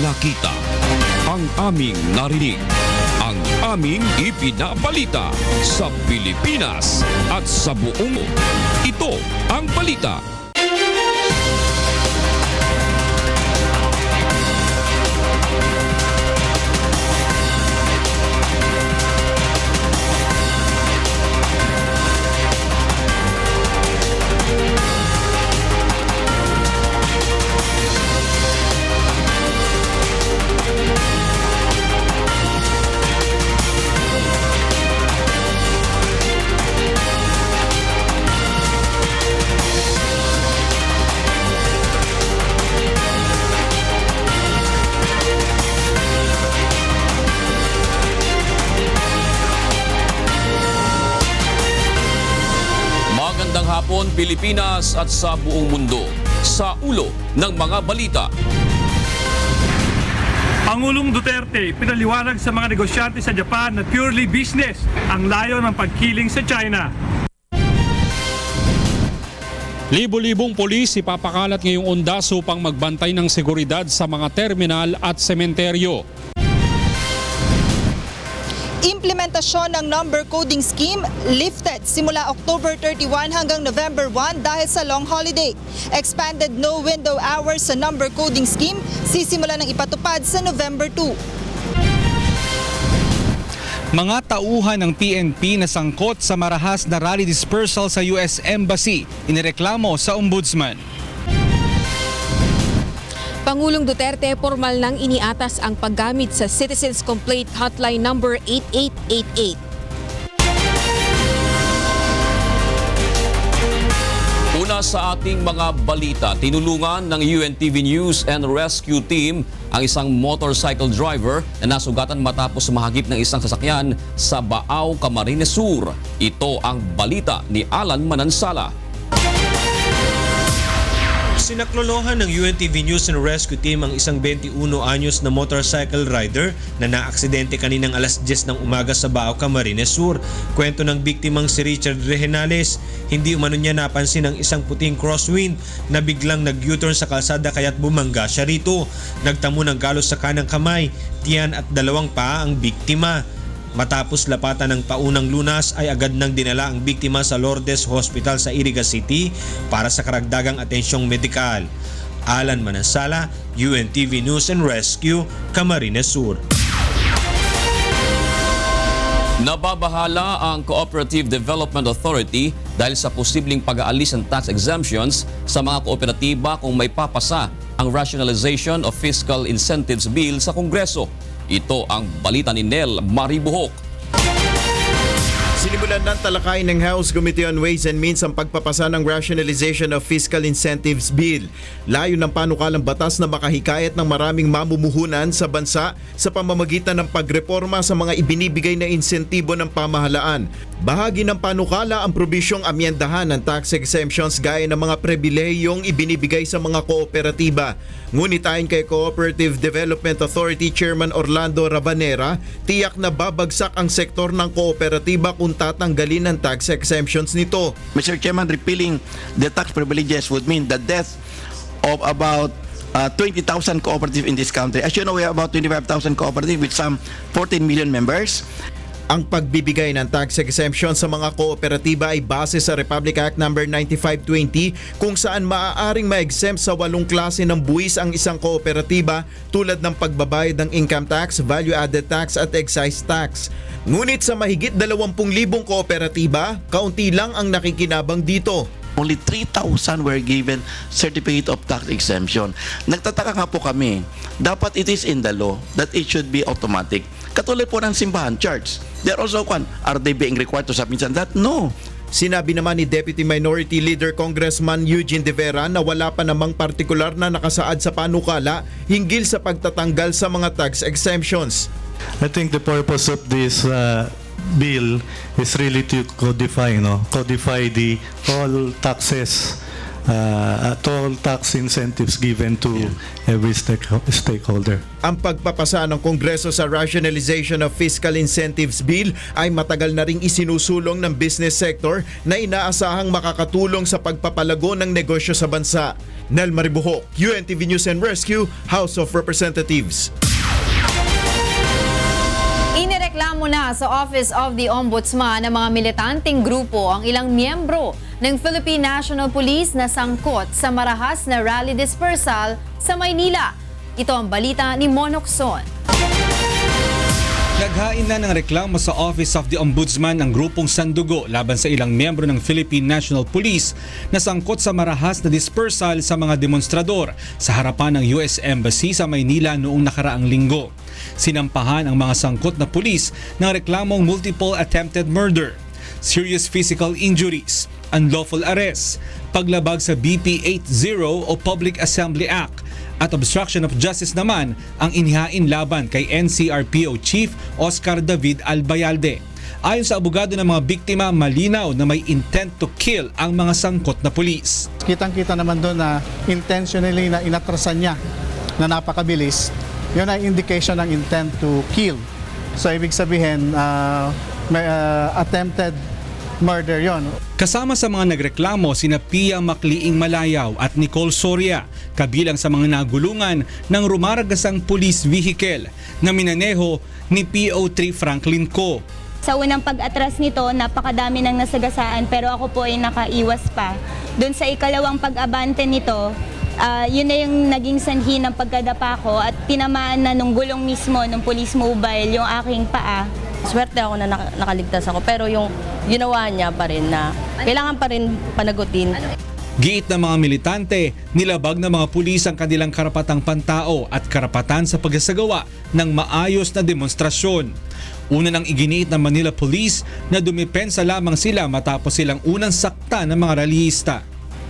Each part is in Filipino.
nakita, ang aming narinig, ang aming ipinabalita sa Pilipinas at sa buong mundo. Ito ang balita. Magandang hapon Pilipinas at sa buong mundo. Sa ulo ng mga balita. Pangulong Duterte pinaliwanag sa mga negosyante sa Japan na purely business ang layo ng pagkiling sa China. Libo-libong polis ipapakalat ngayong undas upang magbantay ng seguridad sa mga terminal at sementeryo. Implementasyon ng number coding scheme lifted simula October 31 hanggang November 1 dahil sa long holiday. Expanded no window hours sa number coding scheme sisimula ng ipatupad sa November 2. Mga tauhan ng PNP na sangkot sa marahas na rally dispersal sa US Embassy, inireklamo sa Ombudsman. Pangulong Duterte formal nang iniatas ang paggamit sa Citizens Complaint Hotline number 8888. Una sa ating mga balita, tinulungan ng UNTV News and Rescue Team ang isang motorcycle driver na nasugatan matapos mahagip ng isang sasakyan sa Baaw, Camarines Sur. Ito ang balita ni Alan Manansala. Sinaklolohan ng UNTV News and Rescue Team ang isang 21 anyos na motorcycle rider na naaksidente kaninang alas 10 ng umaga sa Baaw, Camarines Sur. Kwento ng biktimang si Richard Rehenales, hindi umano niya napansin ang isang puting crosswind na biglang nag-U-turn sa kalsada kaya't bumangga siya rito. Nagtamo ng galos sa kanang kamay, tiyan at dalawang paa ang biktima. Matapos lapatan ng paunang lunas ay agad nang dinala ang biktima sa Lourdes Hospital sa Iriga City para sa karagdagang atensyong medikal. Alan Manansala, UNTV News and Rescue, Camarines Sur. Nababahala ang Cooperative Development Authority dahil sa posibleng pag-aalis ng tax exemptions sa mga kooperatiba kung may papasa ang Rationalization of Fiscal Incentives Bill sa Kongreso. Ito ang balita ni Nel Maribuhok. Sinimulan ng talakayin ng House Committee on Ways and Means ang pagpapasa ng Rationalization of Fiscal Incentives Bill. Layo ng panukalang batas na makahikayat ng maraming mamumuhunan sa bansa sa pamamagitan ng pagreporma sa mga ibinibigay na insentibo ng pamahalaan. Bahagi ng panukala ang probisyong amyendahan ng tax exemptions gaya ng mga pribilehiyong ibinibigay sa mga kooperatiba. Ngunit ayon kay Cooperative Development Authority Chairman Orlando Rabanera, tiyak na babagsak ang sektor ng kooperatiba kung tatanggalin ang tax exemptions nito. Mr. Chairman, repealing the tax privileges would mean the death of about 20,000 cooperatives in this country. As you know, we have about 25,000 cooperatives with some 14 million members. Ang pagbibigay ng tax exemption sa mga kooperatiba ay base sa Republic Act No. 9520 kung saan maaaring ma-exempt sa 8 klase ng buwis ang isang kooperatiba tulad ng pagbabayad ng income tax, value-added tax at excise tax. Ngunit sa mahigit 20,000 kooperatiba, kaunti lang ang nakikinabang dito. Only 3,000 were given certificate of tax exemption. Nagtataka nga po kami, dapat it is in the law that it should be automatic. Katulad po ng simbahan, church. They're also, are they being required to submit on that? No. Sinabi naman ni Deputy Minority Leader Congressman Eugene De Vera na wala pa namang partikular na nakasaad sa panukala hinggil sa pagtatanggal sa mga tax exemptions. I think the purpose of this bill is really to codify the all taxes toll tax incentives given to every stakeholder. Ang pagpapasa ng Kongreso sa Rationalization of Fiscal Incentives Bill ay matagal na ring isinusulong ng business sector na inaasahang makakatulong sa pagpapalago ng negosyo sa bansa. Nel Maribuhok, UNTV News and Rescue, House of Representatives. Inireklamo na sa Office of the Ombudsman ng mga militanteng grupo ang ilang miyembro ng Philippine National Police na sangkot sa marahas na rally dispersal sa Maynila. Ito ang balita ni Monokson. Naghain na ng reklamo sa Office of the Ombudsman ng grupong Sandugo laban sa ilang miyembro ng Philippine National Police na sangkot sa marahas na dispersal sa mga demonstrador sa harapan ng US Embassy sa Maynila noong nakaraang linggo. Sinampahan ang mga sangkot na pulis ng reklamong multiple attempted murder, serious physical injuries, unlawful arrest, paglabag sa BP 80 o Public Assembly Act, at obstruction of justice naman ang inihain laban kay NCRPO Chief Oscar David Albayalde. Ayon sa abogado ng mga biktima, malinaw na may intent to kill ang mga sangkot na pulis. Kitang-kita naman doon na intentionally na inatrasan niya na napakabilis. Yun ay indication ng intent to kill. So ibig sabihin, may attempted murder yon. Kasama sa mga nagreklamo sina Pia Macliing Malayaw at Nicole Soria, kabilang sa mga nagulungan ng rumaragasang police vehicle na minaneho ni PO3 Franklin Co. Sa unang pag-atras nito, napakadami ng nasagasaan pero ako po ay nakaiwas pa. Doon sa ikalawang pag-abante nito, yun na yung naging sanhi ng pagkadapa ko at tinamaan na nung gulong mismo ng police mobile yung aking paa. Swerte ako na nakaligtas ako pero yung ginawa niya pa rin na kailangan pa rin panagutin. Giit ng mga militante, nilabag ng mga pulis ang kanilang karapatang pantao at karapatan sa pagsasagawa ng maayos na demonstrasyon. Una nang iginiit ng Manila Police na dumipensa lamang sila matapos silang unang sakta ng mga rallyista.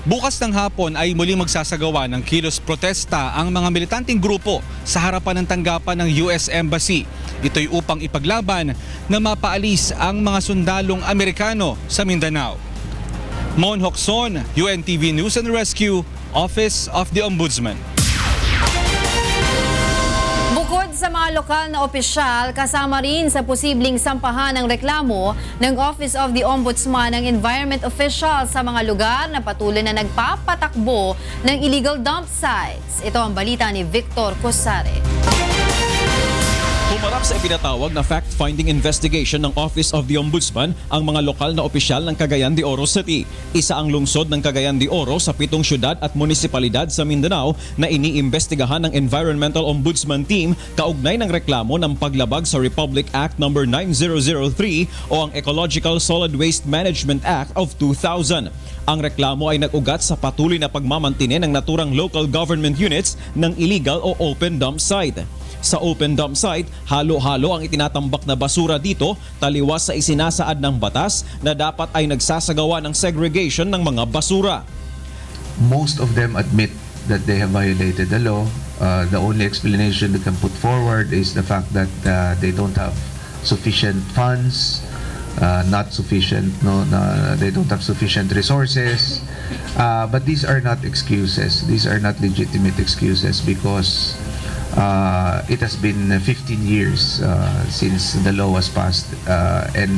Bukas ng hapon ay muling magsasagawa ng kilos protesta ang mga militanteng grupo sa harapan ng tanggapan ng US Embassy. Ito'y upang ipaglaban na mapaalis ang mga sundalong Amerikano sa Mindanao. Mon Hokson, UNTV News and Rescue, Office of the Ombudsman. Bukod sa mga lokal na opisyal, kasama rin sa posibleng sampahan ng reklamo ng Office of the Ombudsman ng environment official sa mga lugar na patuloy na nagpapatakbo ng illegal dump sites. Ito ang balita ni Victor Cosare. Humarap sa ipinatawag na fact-finding investigation ng Office of the Ombudsman ang mga lokal na opisyal ng Cagayan de Oro City. Isa ang lungsod ng Cagayan de Oro sa 7 syudad at munisipalidad sa Mindanao na iniimbestigahan ng Environmental Ombudsman Team kaugnay ng reklamo ng paglabag sa Republic Act No. 9003 o ang Ecological Solid Waste Management Act of 2000. Ang reklamo ay nag-ugat sa patuloy na pagmamantine ng naturang local government units ng illegal o open dump site. Sa open dump site, halo-halo ang itinatambak na basura dito taliwas sa isinasaad ng batas na dapat ay nagsasagawa ng segregation ng mga basura. Most of them admit that they have violated the law. The only explanation they can put forward is the fact that they don't have sufficient funds, they don't have sufficient resources. But these are not excuses. These are not legitimate excuses because it has been 15 years since the law was passed, and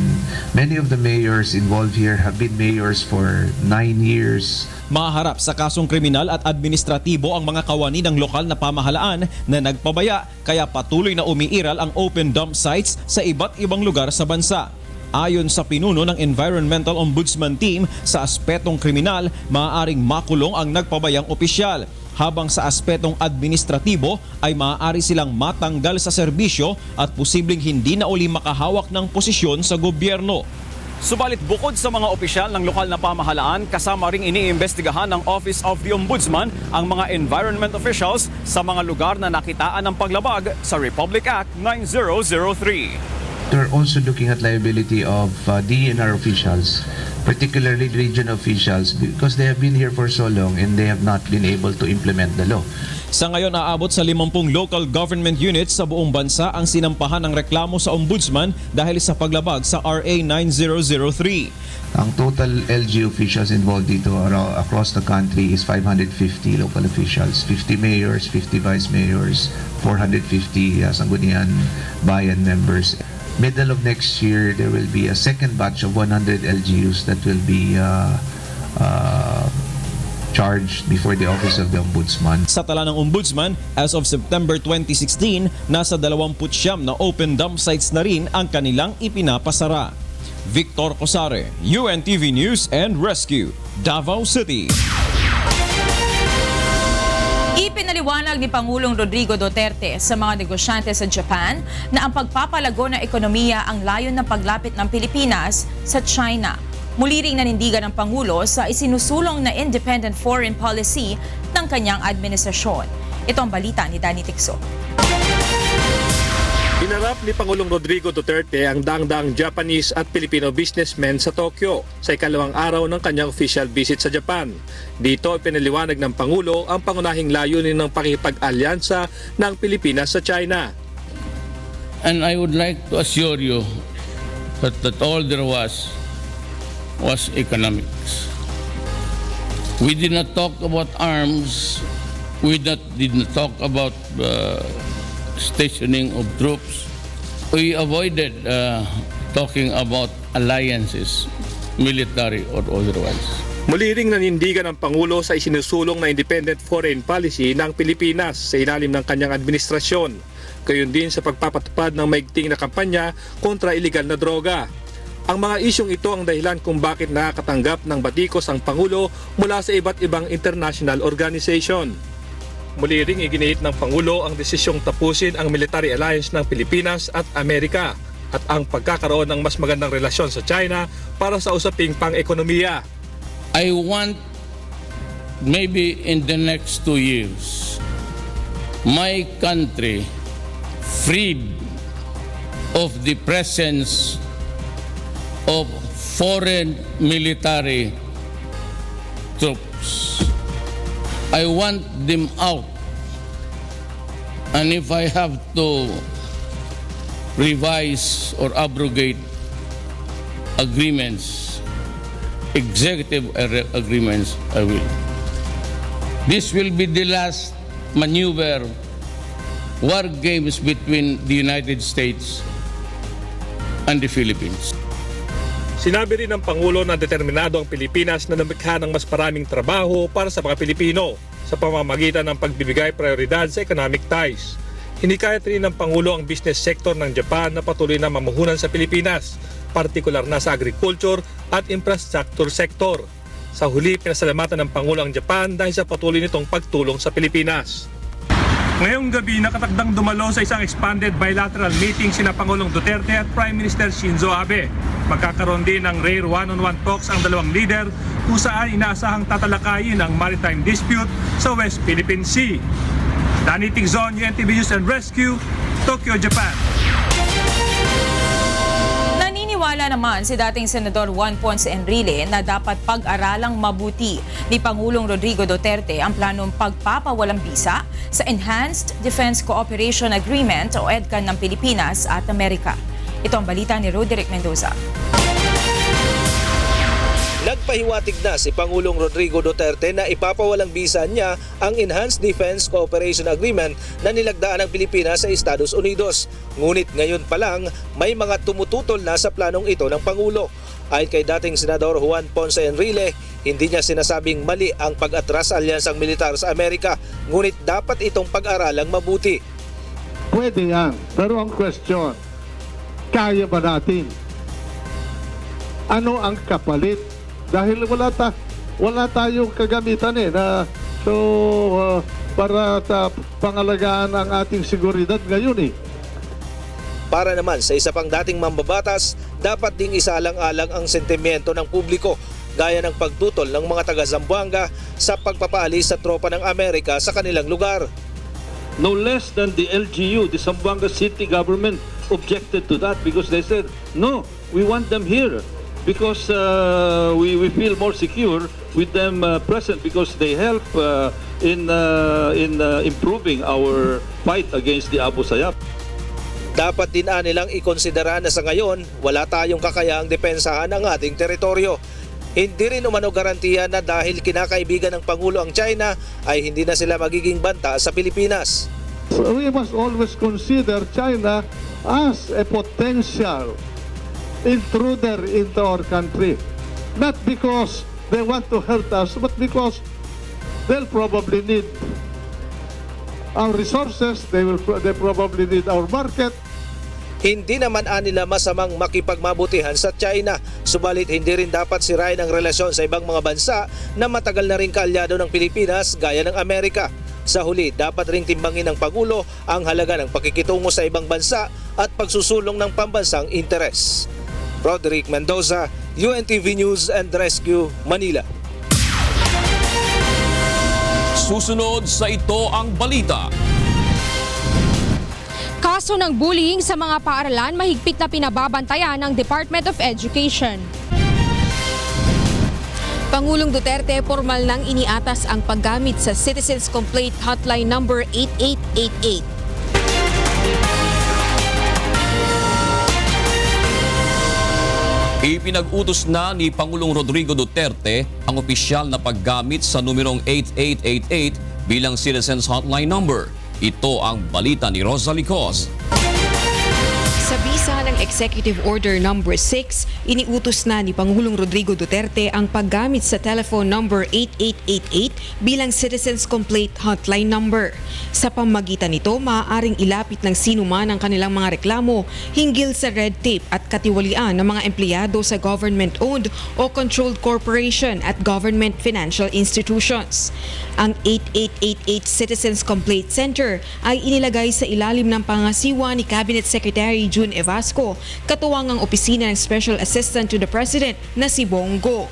many of the mayors involved here have been mayors for 9 years. Maharap sa kasong kriminal at administratibo ang mga kawani ng lokal na pamahalaan na nagpabaya kaya patuloy na umiiral ang open dump sites sa iba't ibang lugar sa bansa. Ayon sa pinuno ng Environmental Ombudsman Team, sa aspetong kriminal, maaaring makulong ang nagpabayang opisyal. Habang sa aspetong administratibo ay maaari silang matanggal sa serbisyo at posibleng hindi na uli makahawak ng posisyon sa gobyerno. Subalit bukod sa mga opisyal ng lokal na pamahalaan, kasama ring iniimbestigahan ng Office of the Ombudsman ang mga environment officials sa mga lugar na nakitaan ng paglabag sa Republic Act 9003. We're also looking at liability of DNR officials particularly region officials, because they have been here for so long and they have not been able to implement the law. Sa ngayon, aabot sa 50 local government units sa buong bansa ang sinampahan ng reklamo sa Ombudsman dahil sa paglabag sa RA 9003. Ang total LG officials involved dito across the country is 550 local officials, 50 mayors, 50 vice mayors, 450 Sangguniang Bayan members. Middle of next year, there will be a second batch of 100 LGUs that will be charged before the Office of the Ombudsman. Sa tala ng Ombudsman, as of September 2016, nasa 29 na open dump sites na rin ang kanilang ipinapasara. Victor Cosare, UNTV News and Rescue, Davao City. Ipinaliwanag ni Pangulong Rodrigo Duterte sa mga negosyante sa Japan na ang pagpapalago ng ekonomiya ang layon ng paglapit ng Pilipinas sa China. Muli ring nanindigan ng Pangulo sa isinusulong na independent foreign policy ng kanyang administrasyon. Ito ang balita ni Danny Ticso. Hinarap ni Pangulong Rodrigo Duterte ang daang-daang Japanese at Filipino businessmen sa Tokyo sa ikalawang araw ng kanyang official visit sa Japan. Dito pinaliwanag ng Pangulo ang pangunahing layunin ng pakikipag-alyansa ng Pilipinas sa China. And I would like to assure you that all there was economics. We did not talk about arms. We did not talk about stationing of troops. We avoided talking about alliances, military or otherwise. Muli ring nanindigan ng Pangulo sa isinusulong na independent foreign policy ng Pilipinas sa ilalim ng kanyang administrasyon. Gayon din sa pagpapatupad ng maigting na kampanya kontra iligal na droga. Ang mga isyong ito ang dahilan kung bakit nakakatanggap ng batikos ang Pangulo mula sa iba't ibang international organization. Muli ring iginiit ng Pangulo ang desisyong tapusin ang military alliance ng Pilipinas at Amerika at ang pagkakaroon ng mas magandang relasyon sa China para sa usaping pang-ekonomiya. I want maybe in the next 2 years, my country freed of the presence of foreign military troops. I want them out. And if I have to revise or abrogate agreements, executive agreements, I will. This will be the last maneuver, war games between the United States and the Philippines. Sinabi rin ng Pangulo na determinado ang Pilipinas na lumikha ng mas maraming trabaho para sa mga Pilipino sa pamamagitan ng pagbibigay prioridad sa economic ties. Hinikayat rin ng Pangulo ang business sector ng Japan na patuloy na mamuhunan sa Pilipinas, partikular na sa agriculture at infrastructure sector. Sa huli, pinasalamatan ng Pangulo ang Japan dahil sa patuloy nitong pagtulong sa Pilipinas. Ngayong gabi, nakatakdang dumalo sa isang expanded bilateral meeting sina Pangulong Duterte at Prime Minister Shinzo Abe. Magkakaroon din ng rare one-on-one talks ang dalawang leader kung saan inaasahang tatalakayin ang maritime dispute sa West Philippine Sea. Danny Tigzon, UNTV News and Rescue, Tokyo, Japan. Naniniwala naman si dating Senador Juan Ponce Enrile na dapat pag-aralang mabuti ni Pangulong Rodrigo Duterte ang planong pagpapawalang bisa sa Enhanced Defense Cooperation Agreement o EDCA ng Pilipinas at Amerika. Ito ang balita ni Roderick Mendoza. Nagpahiwatig na si Pangulong Rodrigo Duterte na ipapawalang bisa niya ang Enhanced Defense Cooperation Agreement na nilagdaan ng Pilipinas sa Estados Unidos. Ngunit ngayon pa lang may mga tumututol na sa planong ito ng Pangulo. Ayon kay dating Senador Juan Ponce Enrile, hindi niya sinasabing mali ang pag-atras sa alyansang militar sa Amerika, ngunit dapat itong pag-aralang mabuti. Pwede yan, pero ang question, kaya ba natin? Ano ang kapalit? Dahil wala tayong kagamitan para pangalagaan ang ating seguridad ngayon . Para naman sa isa pang dating mambabatas, dapat ding isalang-alang ang sentimiento ng publiko gaya ng pagtutol ng mga taga-Zamboanga sa pagpapaalis sa tropa ng Amerika sa kanilang lugar. No less than the LGU, the Zamboanga City government objected to that because they said, no, we want them here because we feel more secure with them present because they help in improving our fight against the Abu Sayyaf. Dapat din nilang ikonsidera na sa ngayon wala tayong kakayahang depensahan ang ating teritoryo. Hindi rin umano garantiya na dahil kinakaibigan ng Pangulo ang China ay hindi na sila magiging banta sa Pilipinas. We must always consider China as a potential intruder into our country. Not because they want to hurt us, but because they'll probably need our resources, they probably need our market. Hindi naman nila masamang makipagmabutihan sa China, subalit hindi rin dapat sirain ang relasyon sa ibang mga bansa na matagal na rin kaalyado ng Pilipinas gaya ng Amerika. Sa huli, dapat ring timbangin ng Pangulo ang halaga ng pakikitungo sa ibang bansa at pagsusulong ng pambansang interes. Roderick Mendoza, UNTV News and Rescue, Manila. Susunod sa ito ang balita. Kaso ng bullying sa mga paaralan mahigpit na pinababantayan ng Department of Education. Pangulong Duterte formal nang iniatas ang paggamit sa Citizens Complaint Hotline number 8888. Ipinag-utos na ni Pangulong Rodrigo Duterte ang opisyal na paggamit sa numerong 8888 bilang Citizens Hotline number. Ito ang balita ni Rosa Licos. Sa bisa ng Executive Order number 6, iniutos na ni Pangulong Rodrigo Duterte ang paggamit sa telephone number 8888 bilang Citizens Complaint Hotline number. Sa pamamagitan nito, maaaring ilapit ng sino man ang kanilang mga reklamo hinggil sa red tape at katiwalian ng mga empleyado sa government-owned o controlled corporation at government financial institutions. Ang 8888 Citizens Complaint Center ay inilagay sa ilalim ng pangasiwa ni Cabinet Secretary June Evasco, katuwang ang opisina ng Special Assistant to the President na si Bongo.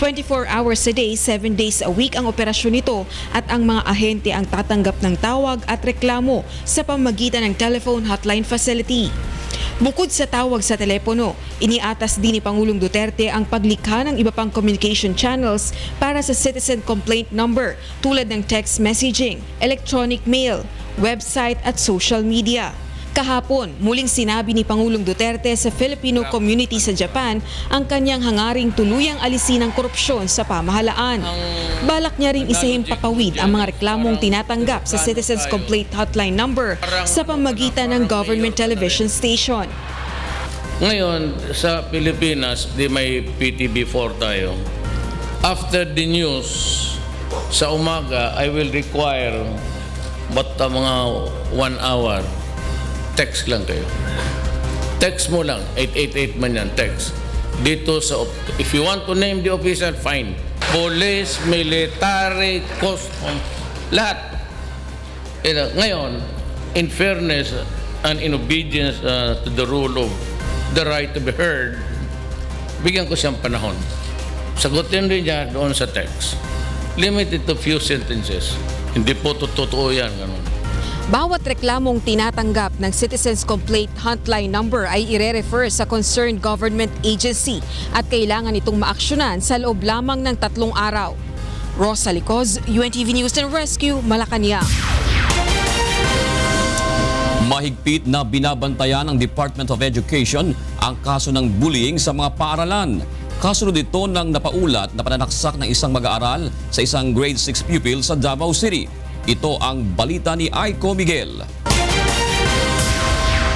24 hours a day, 7 days a week ang operasyon nito at ang mga ahente ang tatanggap ng tawag at reklamo sa pamamagitan ng telephone hotline facility. Bukod sa tawag sa telepono, iniatas din ni Pangulong Duterte ang paglikha ng iba pang communication channels para sa citizen complaint number tulad ng text messaging, electronic mail, website at social media. Kahapon, muling sinabi ni Pangulong Duterte sa Filipino community sa Japan ang kanyang hangaring tuluyang alisin ang korupsyon sa pamahalaan. Balak niya ring isahing papawid ang mga reklamong tinatanggap sa Citizens Complaint Hotline number sa pamamagitan ng government television station. Ngayon, sa Pilipinas, di may PTB4 tayo. After the news, sa umaga, I will require basta mga 1 hour. Text lang kayo. Text mo lang. 888 man yan, text. Dito sa, if you want to name the officer, fine. Police, military, custom, lahat. Ngayon, in fairness and in obedience to the rule of the right to be heard, bigyan ko siyang panahon. Sagutin rin niya doon sa text. Limited to few sentences. Hindi po totoo yan. Ganun. Bawat reklamong tinatanggap ng Citizens Complaint Hotline number ay ire-refer sa concerned government agency at kailangan itong maaksyonan sa loob lamang ng 3 araw. Rosa Licos, UNTV News and Rescue, Malacanang. Mahigpit na binabantayan ng Department of Education ang kaso ng bullying sa mga paaralan. Kasunod ito ng napaulat na pananaksak ng isang mag-aaral sa isang grade 6 pupil sa Davao City. Ito ang balita ni Aiko Miguel.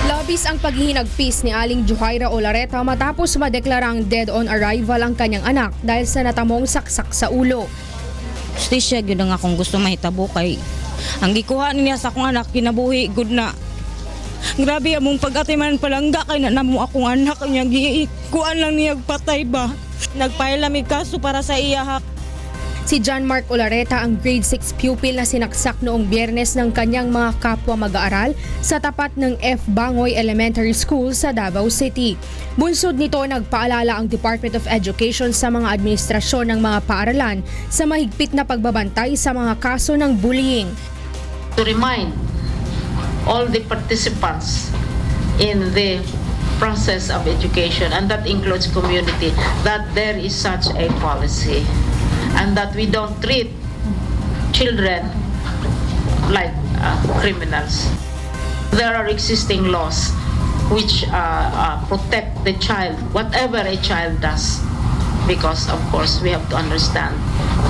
Labis ang paghihinagpis ni Aling Juhaira Olareta matapos madeklarang dead on arrival ang kanyang anak dahil sa natamong saksak sa ulo. Justisya gyud nga akong gusto mahitabo kay ang gikuha niya sa akong anak kinabuhi good na. Grabe among pag-atiman palangga kay na namo akong anak niya gikuan lang niya patay ba. Nagpaila mi kaso para sa iyahak. Si John Mark Olareta ang grade 6 pupil na sinaksak noong Biyernes ng kanyang mga kapwa mag-aaral sa tapat ng F. Bangoy Elementary School sa Davao City. Bunsod nito, nagpaalala ang Department of Education sa mga administrasyon ng mga paaralan sa mahigpit na pagbabantay sa mga kaso ng bullying. To remind all the participants in the process of education, and that includes community, that there is such a policy and that we don't treat children like criminals. There are existing laws which protect the child, whatever a child does, because of course we have to understand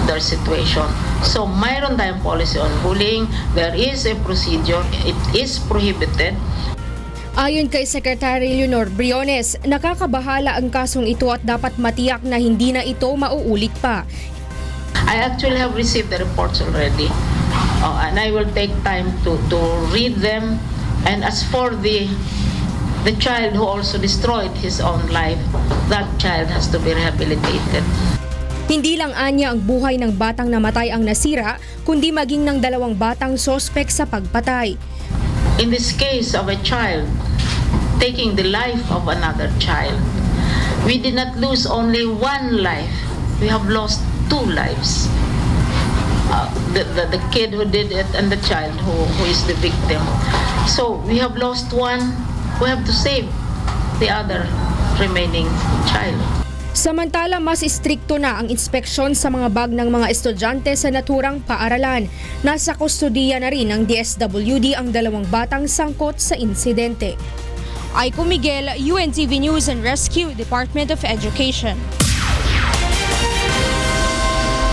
their situation. So mayroon tayong policy on bullying, there is a procedure, it is prohibited. Ayon kay Secretary Leonor Briones, nakakabahala ang kasong ito at dapat matiyak na hindi na ito mauulit pa. I actually have received the reports already, and I will take time to read them. And as for the child who also destroyed his own life, that child has to be rehabilitated. Hindi lang anya ang buhay ng batang namatay ang nasira, kundi maging ng 2 batang sospek sa pagpatay. In this case of a child taking the life of another child, we did not lose only one life, we have lost 2 lives. The kid who did it and the child who is the victim. So we have lost one, we have to save the other remaining child. Samantala, mas istrikto na ang inspeksyon sa mga bag ng mga estudyante sa naturang paaralan. Nasa kustodiya na rin ng DSWD ang 2 batang sangkot sa insidente. Aiko Miguel, UNTV News and Rescue, Department of Education.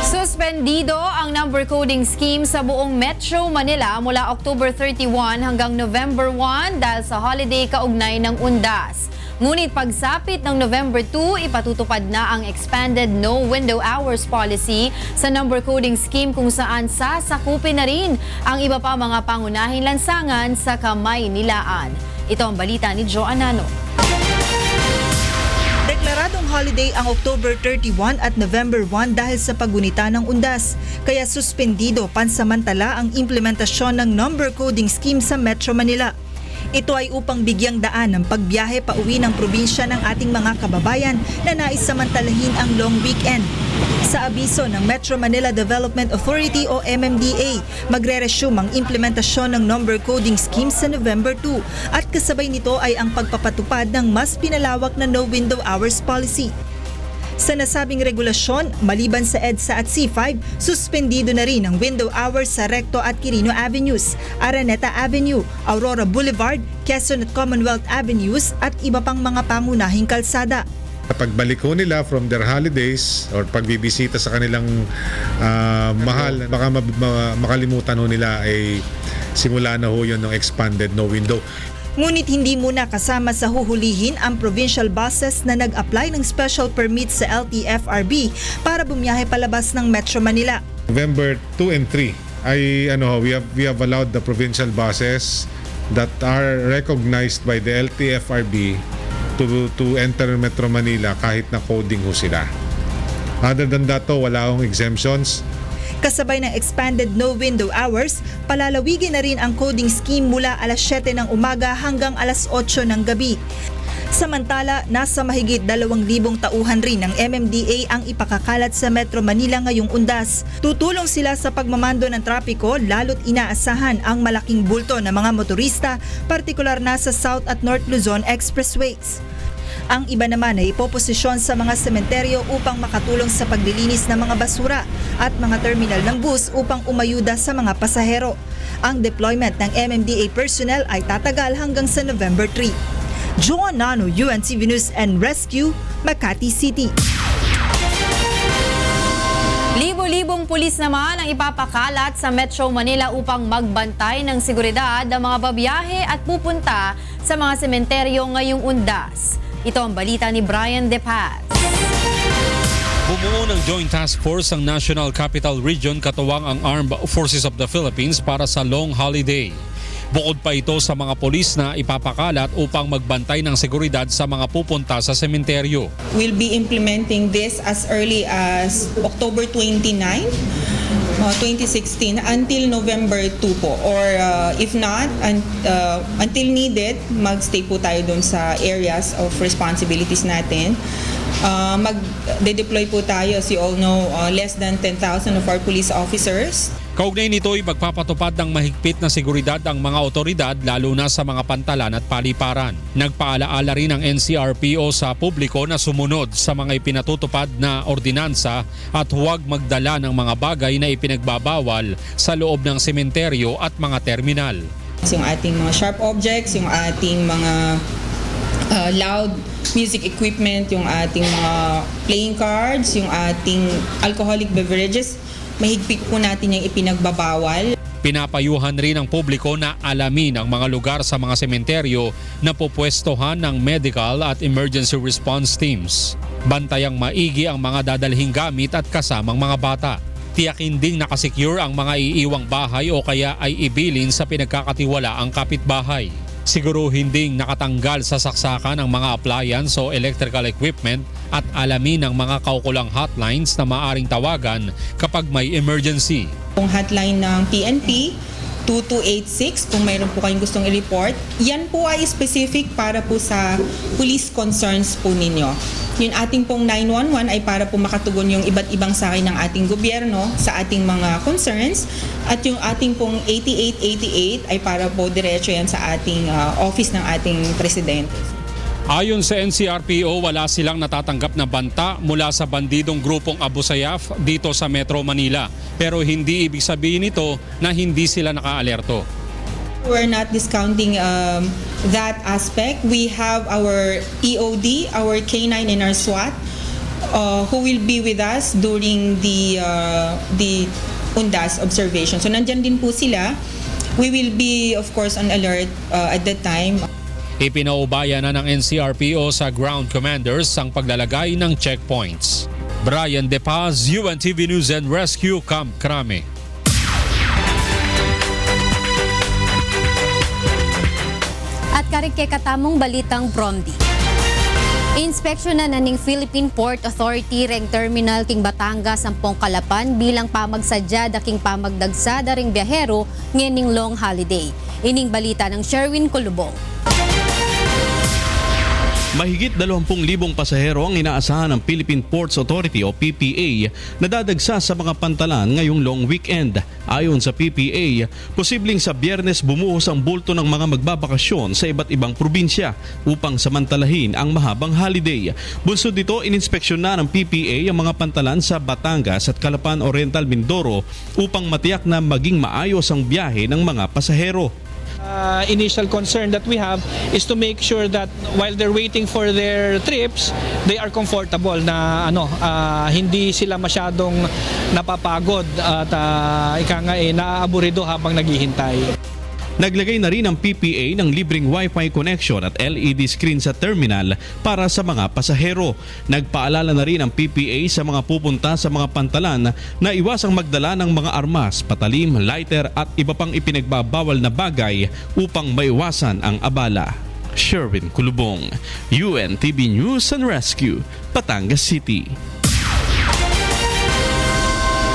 Suspendido ang number coding scheme sa buong Metro Manila mula October 31 hanggang November 1 dahil sa holiday kaugnay ng Undas. Ngunit pagsapit ng November 2, ipatutupad na ang expanded no window hours policy sa number coding scheme kung saan sasakupin na rin ang iba pa mga pangunahing lansangan sa Kamaynilaan. Ito ang balita ni Jo Anano. Deklaradong holiday ang October 31 at November 1 dahil sa paggunita ng Undas. Kaya suspendido pansamantala ang implementasyon ng number coding scheme sa Metro Manila. Ito ay upang bigyang daan ng pagbiyahe pauwi ng probinsya ng ating mga kababayan na nais samantalahin ang long weekend. Sa abiso ng Metro Manila Development Authority o MMDA, magre-resume ang implementasyon ng number coding scheme sa November 2 at kasabay nito ay ang pagpapatupad ng mas pinalawak na no window hours policy. Sa nasabing regulasyon, maliban sa EDSA at C5, suspendido na rin ang window hours sa Recto at Quirino Avenues, Araneta Avenue, Aurora Boulevard, Quezon at Commonwealth Avenues at iba pang mga pangunahing kalsada. Pagbalik ho nila from their holidays or pagbibisita sa kanilang mahal, baka makalimutan ho nila ay simula na ho yun ng expanded no window. Ngunit hindi muna kasama sa huhulihin ang provincial buses na nag-apply ng special permit sa LTFRB para bumiyahe palabas ng Metro Manila. November 2 and 3 ay we have allowed the provincial buses that are recognized by the LTFRB to enter Metro Manila kahit na coding ho sila. Other than that, wala akong exemptions. Kasabay ng expanded no window hours, palalawigin na rin ang coding scheme mula alas 7 ng umaga hanggang alas 8 ng gabi. Samantala, nasa mahigit 2,000 tauhan rin ng MMDA ang ipakakalat sa Metro Manila ngayong Undas. Tutulong sila sa pagmamando ng trapiko lalo't inaasahan ang malaking bulto ng mga motorista, partikular na sa South at North Luzon Expressways. Ang iba naman ay ipoposisyon sa mga sementeryo upang makatulong sa paglilinis ng mga basura at mga terminal ng bus upang umayuda sa mga pasahero. Ang deployment ng MMDA personnel ay tatagal hanggang sa November 3. Joan Nano, UNTV News and Rescue, Makati City. Libo-libong pulis naman ang ipapakalat sa Metro Manila upang magbantay ng seguridad ng mga babiyahe at pupunta sa mga sementeryo ngayong Undas. Ito ang balita ni Brian De Paz. Bumuo ng Joint Task Force ang National Capital Region katuwang ang Armed Forces of the Philippines para sa long holiday. Bukod pa ito sa mga polis na ipapakalat upang magbantay ng seguridad sa mga pupunta sa sementeryo. We'll be implementing this as early as October 29, 2016 until November 2 po. Or if not, until needed, magstay po tayo dun sa areas of responsibilities natin. Mag-deploy po tayo, as you all know, less than 10,000 of our police officers. Kaugnay nito'y magpapatupad ng mahigpit na seguridad ang mga otoridad lalo na sa mga pantalan at paliparan. Nagpaalaala rin ang NCRPO sa publiko na sumunod sa mga ipinatutupad na ordinansa at huwag magdala ng mga bagay na ipinagbabawal sa loob ng sementeryo at mga terminal. Yung ating mga sharp objects, yung ating mga loud music equipment, yung ating mga playing cards, yung ating alcoholic beverages, mahigpit po natin yung ipinagbabawal. Pinapayuhan rin ang publiko na alamin ang mga lugar sa mga sementeryo na pupwestohan ng medical at emergency response teams. Bantayang maigi ang mga dadalhing gamit at kasamang mga bata. Tiyakin ding nakasecure ang mga iiwang bahay o kaya ay ibilin sa pinagkakatiwalaang kapitbahay. Siguruhin ding nakatanggal sa saksakan ang mga appliance o electrical equipment at alamin ang mga kaukulang hotlines na maaring tawagan kapag may emergency. Yung hotline ng PNP, 2286, kung mayroon po kayong gustong i-report, yan po ay specific para po sa police concerns po ninyo. Yung ating pong 911 ay para po makatugon yung iba't ibang sakay ng ating gobyerno sa ating mga concerns, at yung ating pong 8888 ay para po diretso yan sa ating office ng ating presidente. Ayon sa NCRPO, wala silang natatanggap na banta mula sa bandidong grupong Abu Sayyaf dito sa Metro Manila. Pero hindi ibig sabihin nito na hindi sila nakaalerto. We're not discounting that aspect. We have our EOD, our K9 and our SWAT who will be with us during the UNDAS observation. So nandyan din po sila. We will be of course on alert at that time. Ipinaubaya na ng NCRPO sa ground commanders ang paglalagay ng checkpoints. Brian De Paz, UNTV News and Rescue, Camp Crame. At karike katamong balitang Bromdi. Inspeksyon na naning Philippine Port Authority reng terminal king Batangas ang Kalapan bilang pamagsadya daking pamagdagsada ring biyahero ngening long holiday. Ining balita ng Sherwin Colubong. Mahigit 20,000 pasahero ang inaasahan ng Philippine Ports Authority o PPA na dadagsa sa mga pantalan ngayong long weekend. Ayon sa PPA, posibleng sa Biyernes bumuhos ang bulto ng mga magbabakasyon sa iba't ibang probinsya upang samantalahin ang mahabang holiday. Bunsod dito, ininspeksyon na ng PPA ang mga pantalan sa Batangas at Calapan Oriental, Mindoro upang matiyak na maging maayos ang biyahe ng mga pasahero. Initial concern that we have is to make sure that while they're waiting for their trips, they are comfortable na hindi sila masyadong napapagod at naaaburido habang naghihintay. Naglagay na rin ang PPA ng libreng Wi-Fi connection at LED screen sa terminal para sa mga pasahero. Nagpaalala na rin ang PPA sa mga pupunta sa mga pantalan na iwasang magdala ng mga armas, patalim, lighter at iba pang ipinagbabawal na bagay upang maiwasan ang abala. Sherwin Colubong, UNTV News and Rescue, Batangas City.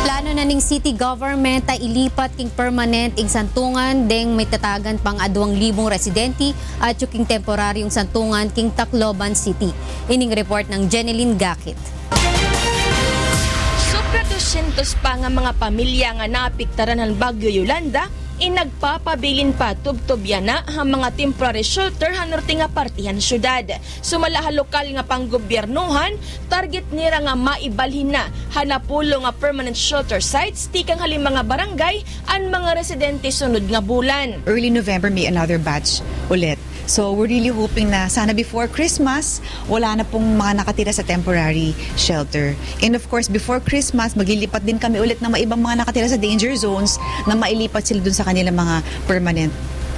Plano na ning city government ay ilipat king permanent ing santungan deng may tatagan pang 2,000 residente at yung temporaryong santungan king Tacloban City. Ining report ng Jeneline Gakit. Super 200 pa nga mga pamilya nga naapektaran ng Bagyo Yolanda inagpapabilin pa tubtubyan na ang mga temporary shelter hanorte nga partihan syudad. Sumalaha lokal nga panggobyernohan, target nira nga maibalhin na hanapulo nga permanent shelter sites tikang halim mga barangay ang mga residente sunod nga bulan. Early November may another batch ulit. So we're really hoping na sana before Christmas, wala na pong mga nakatira sa temporary shelter. And of course, before Christmas, maglilipat din kami ulit ng ibang mga nakatira sa danger zones na mailipat sila dun sa kanilang mga permanent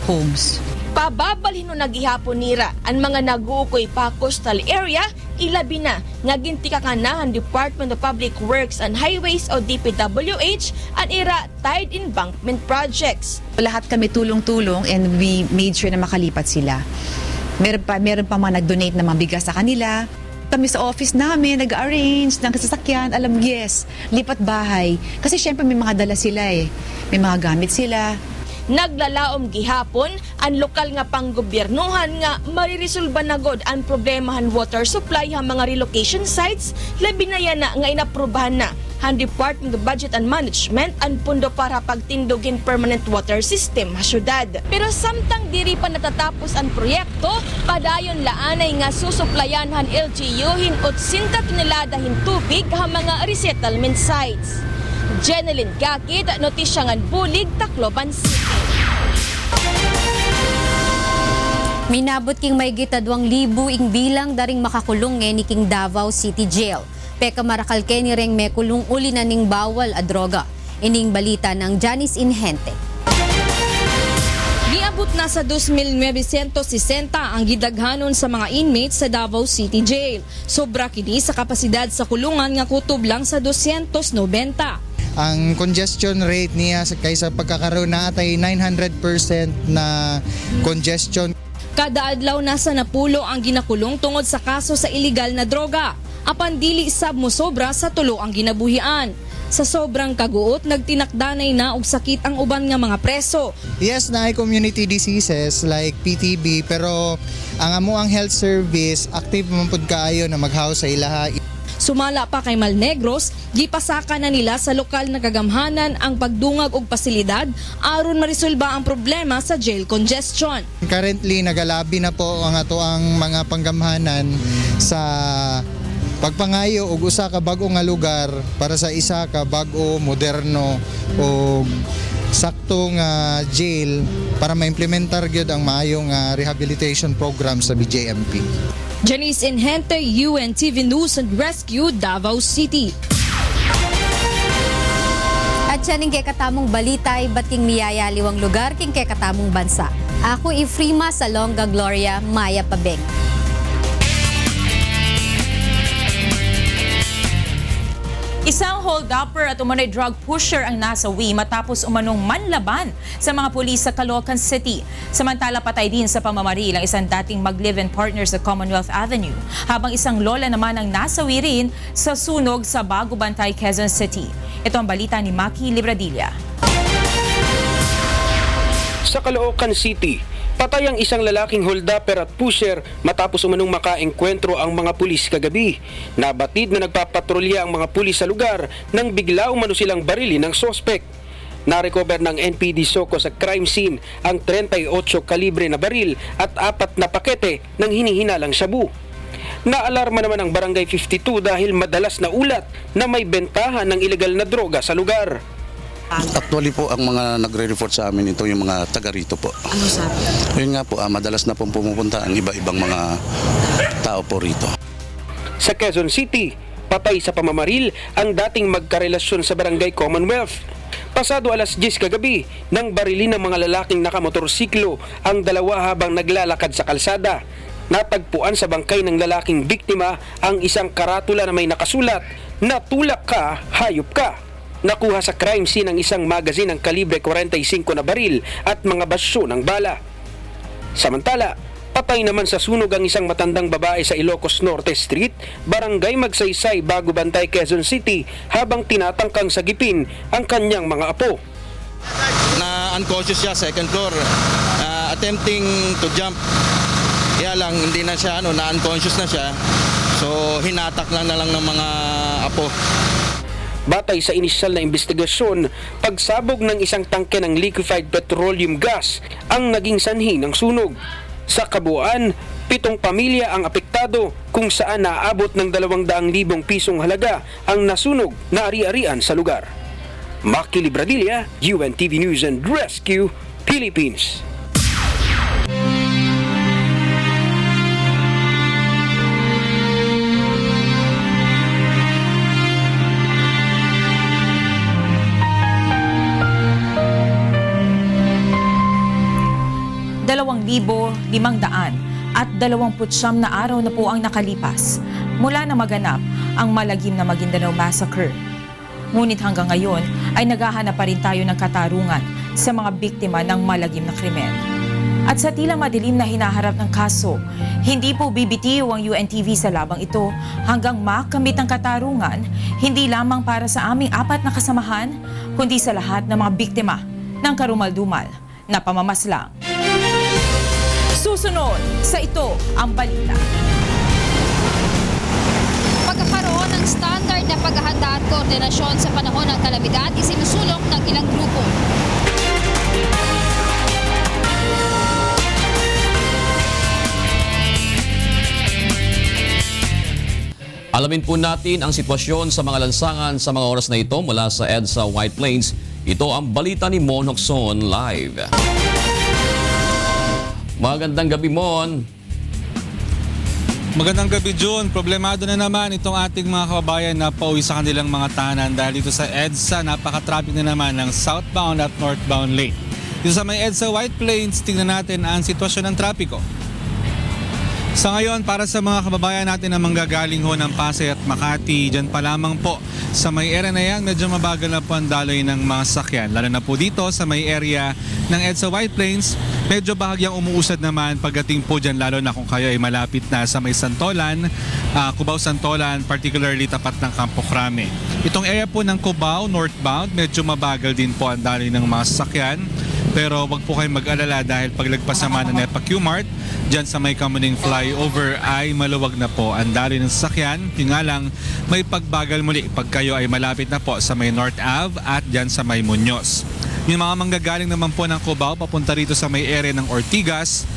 homes. Pababalhin no nagihapon nira ang mga naguukoy pa coastal area, ilabi na nga gintikakanahan Department of Public Works and Highways o DPWH ang ira tide embankment projects. Lahat kami tulong-tulong and we made sure na makalipat sila. Meron pa mga nag-donate na mga bigas sa kanila. Kami sa office namin, nag-arrange ng sasakyan, lipat bahay. Kasi syempre may mga dala sila may mga gamit sila. Naglalaom gihapon ang lokal nga panggobyernohan nga mariresolba na god ang problemahan water supply ha mga relocation sites, labi na yan na nga inaprubahan na ang Department of Budget and Management ang pundo para pagtindugin permanent water system sa syudad. Pero samtang diri pa natatapos ang proyekto, padayon laanay nga susuplayan han LGU hin 80 toneladahin tubig ha mga resettlement sites. Jeneline Gakit, Notisyangan Bulig, Tacloban City. Minabot king may gita 2,000 ing bilang daring makakulong ni king Davao City Jail. Peka marakal ni reng may kulong uli na ning bawal a droga. Ining balita ng Janice Inhente. Niabot na sa 2,960 ang gidaghanon sa mga inmates sa Davao City Jail. Sobra kini sa kapasidad sa kulungan nga kutob lang sa 290. Ang congestion rate niya kaysa pagkakaroon na atay 900% na congestion. Kada adlaw nasa napulo ang ginakulong tungod sa kaso sa illegal na droga. Apan dili sab mo sobra sa tulo ang ginabuhian. Sa sobrang kaguot, nagtinakdanay na og sakit ang uban nga mga preso. Yes, na ay community diseases like PTB, pero ang amo ang health service active man pud kaayo na maghaw sa ilaha. Sumala pa kay Malnegros, gipasaka na nila sa lokal na kagamhanan ang pagdungag og pasilidad aron marisolba ang problema sa jail congestion. Currently nagalabi na po ang ato ang mga panggamhanan sa pagpangayo og usa ka bag-o nga lugar para sa isa ka bag-o, moderno o sakto nga jail para ma-implementar gyud ang maayong rehabilitation program sa BJMP. Janice Inhente, UNTV News and Rescue, Davao City. At siya ning kay katamong balita ay bating miyayaliwang lugar king kay katamong bansa. Ako Ifrima Salonga Gloria Maya Pabeng. Isang hold-upper at umano'y drug pusher ang nasawi matapos umanong manlaban sa mga pulis sa Caloocan City. Samantala patay din sa pamamaril ang isang dating mag-live-in partner sa Commonwealth Avenue, habang isang lola naman ang nasawi rin sa sunog sa Bago Bantay, Quezon City. Ito ang balita ni Maki Libradilla. Sa Caloocan City, patay ang isang lalaking hold-upper at pusher matapos umanong makaengkwentro ang mga pulis kagabi. Nabatid na nagpapatrolya ang mga pulis sa lugar nang bigla umano silang barili ng sospek. Narecover ng NPD SOCO sa crime scene ang 38 kalibre na baril at 4 na pakete ng hinihinalang shabu. Naalarma naman ang Barangay 52 dahil madalas na ulat na may bentahan ng ilegal na droga sa lugar. Actually po, ang mga nagre-report sa amin ito yung mga taga rito po. Ano sabi? Yun nga po, madalas na pong pumupunta ang iba-ibang mga tao po rito. Sa Quezon City, patay sa pamamaril ang dating magkarelasyon sa Barangay Commonwealth. Pasado alas 10 kagabi, nang barilin ng mga lalaking nakamotorsiklo ang dalawa habang naglalakad sa kalsada. Natagpuan sa bangkay ng lalaking biktima ang isang karatula na may nakasulat, "Natulak ka, hayop ka." Nakuha sa crime scene ang isang magazine ng kalibre 45 na baril at mga basyo ng bala. Samantala, patay naman sa sunog ang isang matandang babae sa Ilocos Norte Street, Barangay Magsaysay, Bago Bantay, Quezon City, habang tinatangkang sagipin ang kanyang mga apo. Na unconscious siya, second floor, attempting to jump. Kaya lang, hindi na siya, na unconscious na siya. So, hinatak lang na lang ng mga apo. Batay sa inisyal na investigasyon, pagsabog ng isang tangke ng liquefied petroleum gas ang naging sanhi ng sunog. Sa kabuuan, 7 pamilya ang apektado kung saan naabot ng 200,000 pisong halaga ang nasunog na ari-arian sa lugar. Maki Libradilla, UNTV News and Rescue, Philippines. at 29 na araw na po ang nakalipas mula na maganap ang malagim na Maguindanao Massacre. Ngunit hanggang ngayon ay naghahanap pa rin tayo ng katarungan sa mga biktima ng malagim na krimen. At sa tila madilim na hinaharap ng kaso, hindi po bibitiw ang UNTV sa labang ito hanggang makamit ang katarungan, hindi lamang para sa aming 4 na kasamahan, kundi sa lahat ng mga biktima ng karumal-dumal na pamamaslang. Susunod sa Ito ang Balita. Pagkakaroon ng standard na paghahanda at koordinasyon sa panahon ng kalamidad isinusulong ng ilang grupo. Alamin po natin ang sitwasyon sa mga lansangan sa mga oras na ito mula sa EDSA White Plains. Ito ang balita ni Mon Hocson live. Magandang gabi, Mon. Magandang gabi, June. Problemado na naman itong ating mga kababayan na pauwi sa kanilang mga tahanan dahil dito sa EDSA napaka-traffic na naman ng southbound at northbound lane. Dito sa may EDSA White Plains, tingnan natin ang sitwasyon ng trapiko. Sa ngayon, para sa mga kababayan natin na manggagaling ho ng Pasay at Makati, dyan pa lamang po sa may area na yan, medyo mabagal na po ang daloy ng mga sakyan. Lalo na po dito sa may area ng EDSA White Plains, medyo bahagyang umuusad naman pagdating po dyan, lalo na kung kayo ay malapit na sa may Santolan, Cubao Santolan, particularly tapat ng Campo Crame. Itong area po ng Cubao, northbound, medyo mabagal din po ang daloy ng mga sakyan. Pero wag po kayong mag-alala dahil paglagpas naman ng NEPA Q-Mart, dyan sa may Kamuning flyover ay maluwag na po ang daloy ng sasakyan. Yung nga lang, may pagbagal muli pag kayo ay malapit na po sa may North Ave at dyan sa may Muñoz. Yung mga manggagaling naman po ng Cubao papunta rito sa may area ng Ortigas,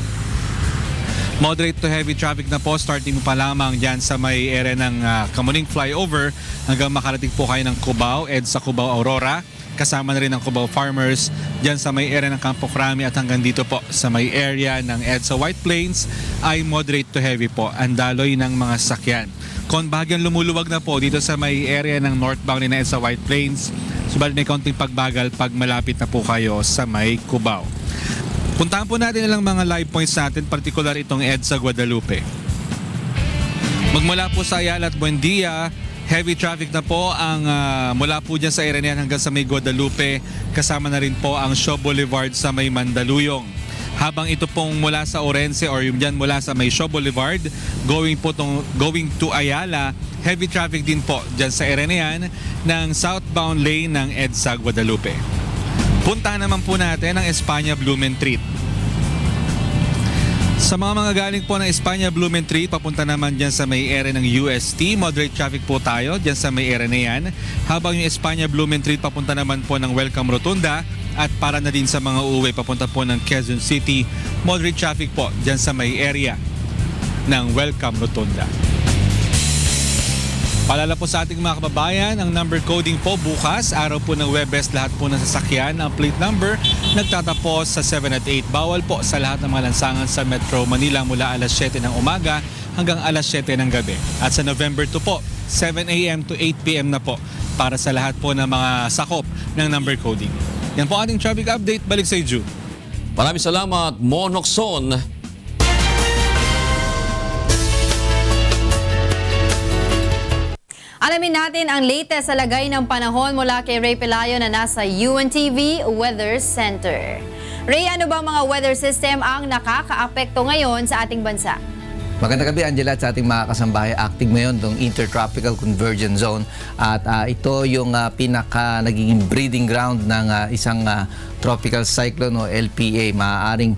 moderate to heavy traffic na po starting pa lamang dyan sa may area ng Kamuning flyover hanggang makarating po kayo ng Cubao, EDSA Cubao Aurora. Kasama na rin ang Cubao Farmers dyan sa may area ng Campo Crame at hanggang dito po sa may area ng EDSA White Plains ay moderate to heavy po ang daloy ng mga sakyan. Kung bahagyang lumuluwag na po dito sa may area ng northbound ng EDSA White Plains, subalit may kaunting pagbagal pag malapit na po kayo sa may Cubao. Puntahan po natin ilang mga live points natin, particular itong EDSA Guadalupe. Magmula po sa Ayala at Buendia, heavy traffic na po ang mula po dyan sa area niyan hanggang sa may Guadalupe. Kasama na rin po ang Shaw Boulevard sa may Mandaluyong. Habang ito pong mula sa Orense or yung dyan mula sa may Shaw Boulevard, going to Ayala, heavy traffic din po dyan sa area na yan ng southbound lane ng EDSA Guadalupe. Puntahan naman po natin ang Espanya Blumentritt. Sa mga galing po ng Espanya Blumentritt, papunta naman dyan sa may area ng UST. Moderate traffic po tayo dyan sa may area na yan. Habang yung Espanya Blumentritt, papunta naman po ng Welcome Rotunda. At para na din sa mga uuwi, papunta po ng Quezon City. Moderate traffic po dyan sa may area ng Welcome Rotunda. Paalala po sa ating mga kababayan, ang number coding po bukas, araw po ng Webes, lahat po ng sasakyan, ang plate number nagtatapos sa 7 at 8. Bawal po sa lahat ng mga lansangan sa Metro Manila mula alas 7 ng umaga hanggang alas 7 ng gabi. At sa November 2 po, 7 a.m. to 8 p.m. na po para sa lahat po ng mga sakop ng number coding. Yan po ating traffic update. Balik sa Ju. Maraming salamat, Mon Hocson. Alamin natin ang latest sa lagay ng panahon mula kay Ray Pelayo na nasa UNTV Weather Center. Ray, ano bang mga weather system ang nakakaapekto ngayon sa ating bansa? Magandang gabi, Angela, at sa ating mga kasambahay. Active ngayon itong Intertropical Convergence Zone at ito yung pinaka nagiging breeding ground ng isang tropical cyclone o LPA. Maaaring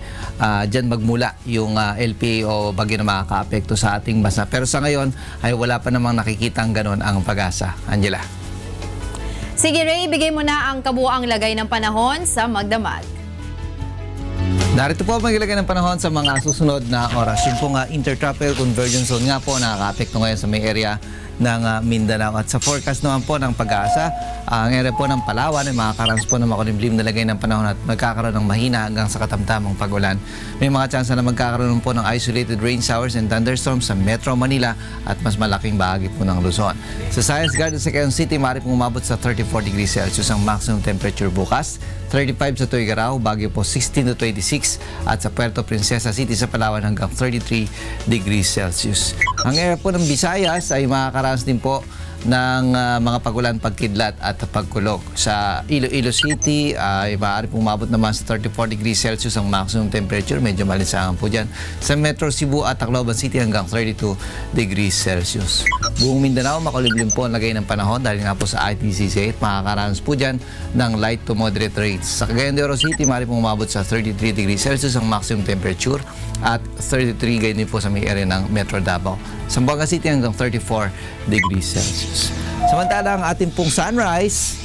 dyan magmula yung LPA o bagyo na makakaapekto sa ating bansa. Pero sa ngayon ay wala pa namang nakikitang ganon ang pag-asa. Angela. Sige Ray, bigay mo na ang kabuuang lagay ng panahon sa Magdamag. Narito po ang magilagay ng panahon sa mga susunod na oras. Yung pong Intertropical Convergence Zone nga po nakaka-apekto ngayon sa may area ng Mindanao. At sa forecast naman po ng Pag-asa, ang area po ng Palawan ay makakaranas po ng makulimlim na lagay ng panahon at magkakaroon ng mahina hanggang sa katamtamang pag-ulan. May mga tsansa na magkakaroon po ng isolated rain showers and thunderstorms sa Metro Manila at mas malaking bahagi po ng Luzon. Sa Science Garden sa Quezon City, maaari pong umabot sa 34 degrees Celsius ang maximum temperature bukas. 35 sa Tuiguegarao, Baguio po 16 to 26 at sa Puerto Princesa City sa Palawan hanggang 33 degrees Celsius. Ang area po ng Visayas ay makakaranas din po ng mga pagulan, pagkidlat at pagkulog. Sa Iloilo City ay maaari pong umabot naman sa 34 degrees Celsius ang maximum temperature. Medyo malinsangan po dyan. Sa Metro Cebu at Tacloban City hanggang 32 degrees Celsius. Buong Mindanao, makulimlim po ang lagay ng panahon dahil nga po sa ITCC at makakaranas po dyan ng light to moderate rains. Sa Cagayan de Oro City, maaari pong umabot sa 33 degrees Celsius ang maximum temperature at 33 gayon din po sa may area ng Metro Davao. Zamboanga City hanggang 34 degrees Celsius. Samantala, ang ating pong sunrise,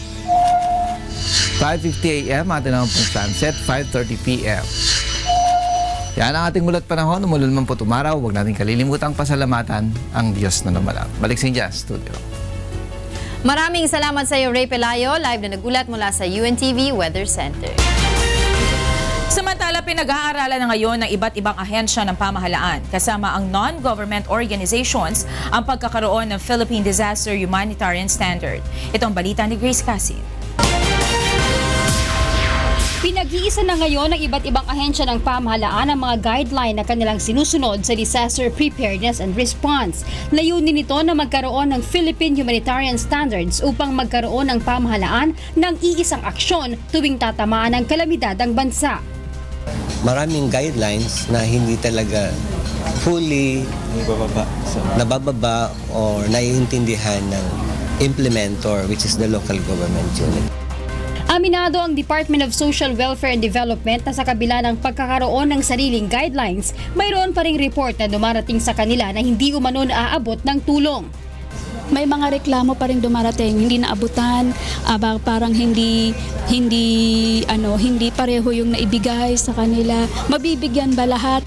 5:50 a.m. Ating naman pong sunset, 5:30 p.m. Yan ang ating mulat panahon. Umulan man po tumaraw, huwag natin kalilimutang pasalamatan ang Diyos na lumalang. Balik sa inyo, studio. Maraming salamat sa iyo, Ray Pelayo, live na nagulat mula sa UNTV Weather Center. Samantala, pinag-aaralan na ngayon ng iba't ibang ahensya ng pamahalaan kasama ang non-government organizations ang pagkakaroon ng Philippine Disaster Humanitarian Standard. Ito ang balita ni Grace Cassin. Pinag-iisa na ngayon ng iba't ibang ahensya ng pamahalaan ang mga guideline na kanilang sinusunod sa disaster preparedness and response. Layunin nito na magkaroon ng Philippine Humanitarian Standards upang magkaroon ng pamahalaan ng iisang aksyon tuwing tatamaan ng kalamidad ang bansa. Maraming guidelines na hindi talaga fully nabababa or naiintindihan ng implementor, which is the local government unit. Aminado ang Department of Social Welfare and Development na sa kabila ng pagkakaroon ng sariling guidelines, mayroon pa ring report na dumarating sa kanila na hindi umano naaabot ng tulong. May mga reklamo pa rin dumarating, hindi naabutan, parang hindi pareho yung naibigay sa kanila. Mabibigyan ba lahat?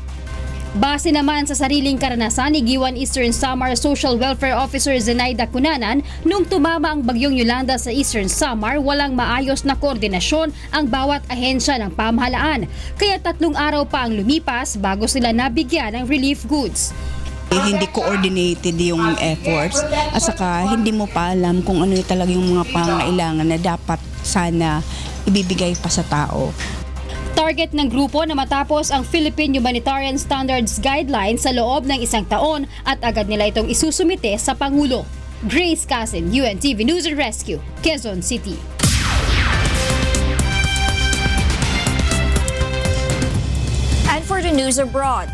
Base naman sa sariling karanasan ni Giwan Eastern Samar Social Welfare Officer Zenaida Cunanan, nung tumama ang bagyong Yolanda sa Eastern Samar, walang maayos na koordinasyon ang bawat ahensya ng pamahalaan. Kaya 3 araw pa ang lumipas bago sila nabigyan ng relief goods. Hindi coordinated yung efforts at saka hindi mo pa alam kung ano talaga yung mga pangailangan na dapat sana ibibigay pa sa tao. Target ng grupo na matapos ang Philippine Humanitarian Standards Guidelines sa loob ng 1 taon at agad nila itong isusumite sa Pangulo. Grace Cassin, UNTV News and Rescue, Quezon City. And for the news abroad,